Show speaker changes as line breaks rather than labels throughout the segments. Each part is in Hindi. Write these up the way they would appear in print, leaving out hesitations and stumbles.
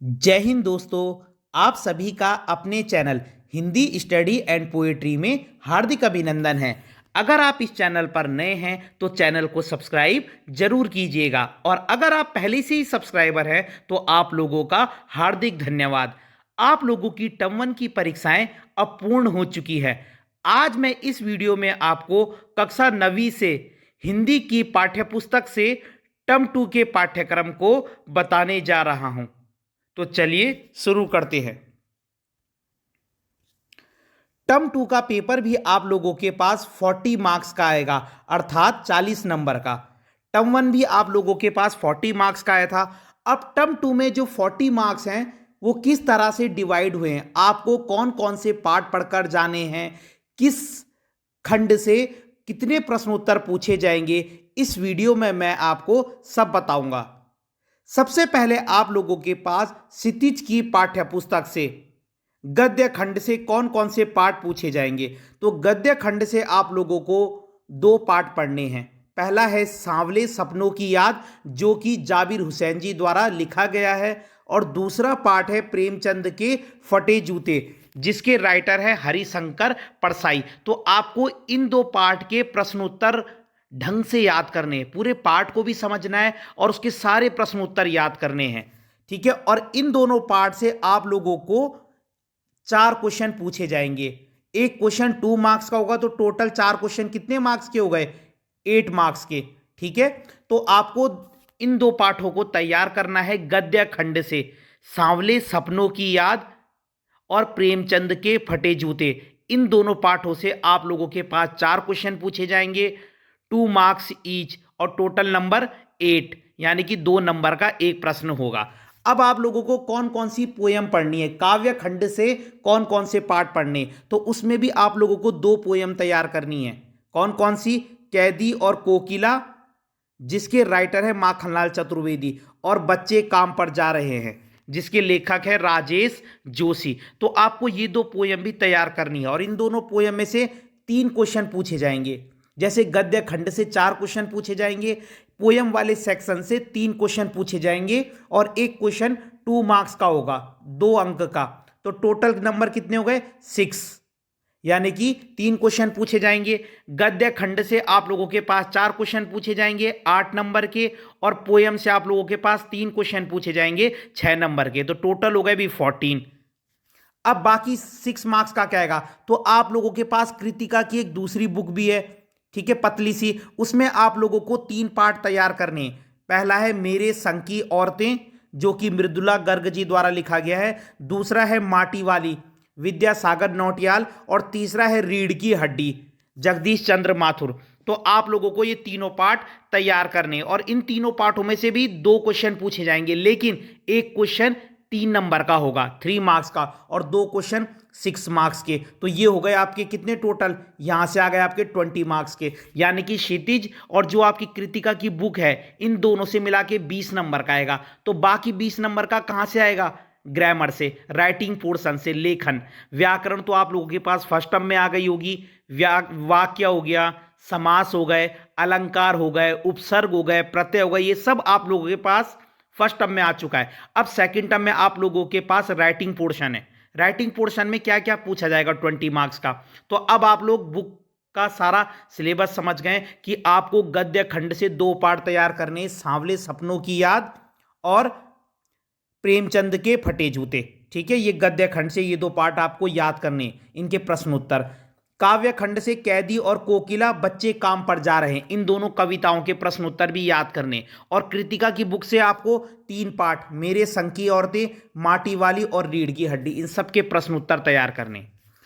जय हिंद दोस्तों। आप सभी का अपने channel Hindi study and poetry में हार्दिक अभिनंदन है। अगर आप इस चैनल पर नए हैं तो चैनल को सब्सक्राइब जरूर कीजिएगा और अगर आप पहले से ही सब्सक्राइबर हैं तो आप लोगों का हार्दिक धन्यवाद। आप लोगों की टर्म 1 की परीक्षाएं अब पूर्ण हो चुकी है। आज मैं इस वीडियो में आपको कक्षा 9वीं से हिंदी की पाठ्यपुस्तक से टर्म 2 के पाठ्यक्रम को बताने जा रहा हूं। तो चलिए शुरू करते हैं। टर्म 2 का पेपर भी आप लोगों के पास 40 मार्क्स का आएगा, अर्थात 40 नंबर का। टर्म 1 भी आप लोगों के पास 40 मार्क्स का आया था। अब टर्म 2 में जो 40 मार्क्स हैं वो किस तरह से डिवाइड हुए हैं, आपको कौन कौन से पार्ट पढ़कर जाने हैं, किस खंड से कितने प्रश्नोत्तर पूछे जाएंगे, इस वीडियो में मैं आपको सब बताऊंगा। सबसे पहले आप लोगों के पास क्षितिज की पाठ्यपुस्तक से गद्य खंड से कौन कौन से पाठ पूछे जाएंगे। तो गद्य खंड से आप लोगों को दो पाठ पढ़ने हैं। पहला है सांवले सपनों की याद, जो कि जाबिर हुसैन जी द्वारा लिखा गया है, और दूसरा पाठ है प्रेमचंद के फटे जूते, जिसके राइटर है हरिशंकर परसाई। तो आपको इन दो पाठ के प्रश्नोत्तर ढंग से याद करने हैं, पूरे पाठ को भी समझना है और उसके सारे प्रश्नोत्तर याद करने हैं। ठीक है, और इन दोनों पार्ट से आप लोगों को 4 क्वेश्चन पूछे जाएंगे। एक क्वेश्चन 2 मार्क्स का होगा, तो टोटल 4 क्वेश्चन कितने मार्क्स के हो गए? 8 मार्क्स के। ठीक है, तो आपको इन दो पाठों को तैयार करना है गद्य खंड से। सांवले सपनों की याद और प्रेमचंद के फटे जूते, इन दोनों पाठों से आप लोगों के पास 4 क्वेश्चन पूछे जाएंगे, 2 मार्क्स ईच, और टोटल नंबर 8, यानी कि 2 नंबर का एक प्रश्न होगा। अब आप लोगों को कौन कौन सी पोयम पढ़नी है, काव्य खंड से कौन कौन से पाठ पढ़ने, तो उसमें भी आप लोगों को 2 पोयम तैयार करनी है। कौन कौन सी? कैदी और कोकिला, जिसके राइटर है माखनलाल चतुर्वेदी, और बच्चे काम पर जा रहे हैं, जिसके लेखक है राजेश जोशी। तो आपको ये 2 पोयम भी तैयार करनी है और इन दोनों पोयम में से 3 क्वेश्चन पूछे जाएंगे। जैसे गद्य खंड से 4 क्वेश्चन पूछे जाएंगे, पोयम वाले सेक्शन से 3 क्वेश्चन पूछे जाएंगे, और एक क्वेश्चन 2 मार्क्स का होगा, 2 अंक का। तो टोटल नंबर कितने हो गए? 6, यानी कि 3 क्वेश्चन पूछे जाएंगे। गद्य खंड से आप लोगों के पास 4 क्वेश्चन पूछे जाएंगे 8 नंबर के, और पोयम से आप लोगों के पास 3 क्वेश्चन पूछे जाएंगे 6 नंबर के। तो टोटल हो गए भी 14। अब बाकी 6 मार्क्स का क्या आएगा? तो आप लोगों के पास कृतिका की एक दूसरी बुक भी है, ठीक है, पतली सी। उसमें आप लोगों को 3 पार्ट तैयार करने हैं। पहला है मेरे संग की औरतें, जो कि मृदुला गर्ग जी द्वारा लिखा गया है। दूसरा है माटी वाली, विद्यासागर नौटियाल, और तीसरा है रीढ़ की हड्डी, जगदीश चंद्र माथुर। तो आप लोगों को ये तीनों पार्ट तैयार करने, और इन तीनों पार्टों में से भी 2 क्वेश्चन पूछे जाएंगे, लेकिन एक क्वेश्चन 3 नंबर का होगा, 3 मार्क्स का, और 2 क्वेश्चन 6 मार्क्स के। तो ये हो गए आपके कितने टोटल? यहां से आ गए आपके 20 मार्क्स के, यानी कि क्षितिज और जो आपकी कृतिका की बुक है, इन दोनों से मिला के 20 नंबर का आएगा। तो बाकी 20 नंबर का कहां से आएगा? ग्रामर से, राइटिंग पोर्शन से, लेखन। व्याकरण तो आप लोगों के पास फर्स्ट टर्म में आ गई होगी। वाक्य हो गया, समास हो गए, अलंकार हो गए, उपसर्ग हो गए, प्रत्यय हो गए, ये सब आप लोगों के पास फर्स्ट टर्म में आ चुका है। अब सेकंड टर्म में आप लोगों के पास राइटिंग पोर्शन है। राइटिंग पोर्शन में क्या क्या पूछा जाएगा 20 मार्क्स का। तो अब आप लोग बुक का सारा सिलेबस समझ गए कि आपको गद्य खंड से 2 पार्ट तैयार करने, सांवले सपनों की याद और प्रेमचंद के फटे जूते। ठीक है, ये गद्य खंड से ये 2 पार्ट आपको याद करने, इनके प्रश्नोत्तर। काव्य खंड से कैदी और कोकिला, बच्चे काम पर जा रहे हैं, इन दोनों कविताओं के प्रश्नोत्तर भी याद करने। और कृतिका की बुक से आपको 3 पार्ट, मेरे संग की औरतें, माटी वाली और रीढ़ की हड्डी, इन सब के प्रश्नोत्तर तैयार करने।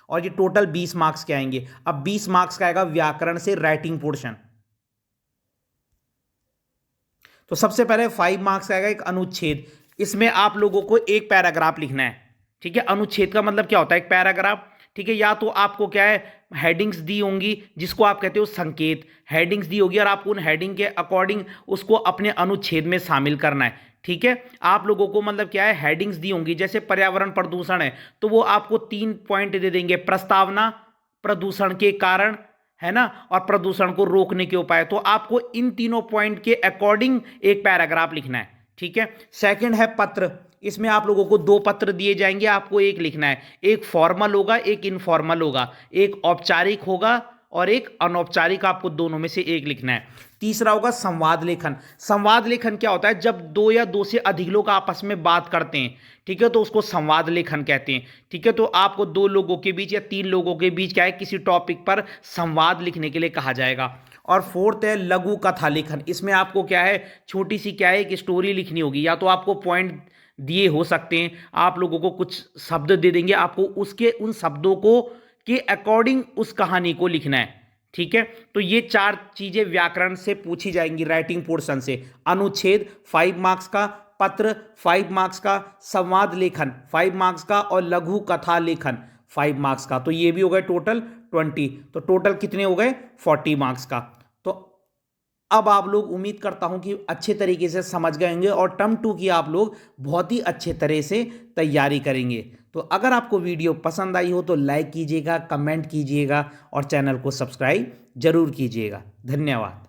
और ये टोटल 20 मार्क्स के आएंगे। अब 20 मार्क्स का आएगा व्याकरण से राइटिंग पोर्शन। तो सबसे पहले 5 मार्क्स का आएगा एक अनुच्छेद। इसमें आप लोगों को एक पैराग्राफ लिखना है। ठीक है, अनुच्छेद का मतलब क्या होता है? एक पैराग्राफ। ठीक है, या तो आपको क्या है, हेडिंग्स दी होंगी, जिसको आप कहते हो संकेत। हेडिंग्स दी होगी और आपको उन हेडिंग के अकॉर्डिंग उसको अपने अनुच्छेद में शामिल करना है। ठीक है, आप लोगों को मतलब क्या है, हेडिंग्स दी होंगी। जैसे पर्यावरण प्रदूषण है तो वो आपको 3 पॉइंट दे देंगे, प्रस्तावना, प्रदूषण के कारण, है ना, और प्रदूषण को रोकने के उपाय। तो आपको इन तीनों पॉइंट के अकॉर्डिंग एक पैराग्राफ लिखना है। ठीक है। सेकंड है पत्र, इसमें आप लोगों को 2 पत्र दिए जाएंगे, आपको एक लिखना है। एक फॉर्मल होगा, एक इनफॉर्मल होगा, एक औपचारिक होगा और एक अनौपचारिक, आपको दोनों में से एक लिखना है। तीसरा होगा संवाद लेखन। संवाद लेखन क्या होता है, जब 2 या 2 से अधिक लोग आपस में बात करते हैं, ठीक है, तो उसको संवाद लेखन कहते हैं। ठीक है, तो आपको 2 लोगों के बीच या 3 लोगों के बीच क्या है, किसी टॉपिक पर संवाद लिखने के लिए कहा जाएगा। और फोर्थ है लघु कथा लेखन। इसमें आपको क्या है, छोटी सी क्या है, एक स्टोरी लिखनी होगी, या तो आपको पॉइंट दिए हो सकते हैं, आप लोगों को कुछ शब्द दे देंगे, आपको उसके उन शब्दों को के अकॉर्डिंग उस कहानी को लिखना है। ठीक है, तो ये 4 चीजें व्याकरण से पूछी जाएंगी राइटिंग पोर्शन से। अनुच्छेद 5 मार्क्स का, पत्र 5 मार्क्स का, संवाद लेखन 5 मार्क्स का और लघु कथा लेखन 5 मार्क्स का। तो ये भी हो गए टोटल 20। तो टोटल कितने हो गए, 40 मार्क्स का। तो अब आप लोग, उम्मीद करता हूं कि अच्छे तरीके से समझ गए होंगे और टर्म 2 की आप लोग बहुत ही अच्छे तरह से तैयारी करेंगे। तो अगर आपको वीडियो पसंद आई हो तो लाइक कीजिएगा, कमेंट कीजिएगा और चैनल को सब्सक्राइब जरूर कीजिएगा। धन्यवाद।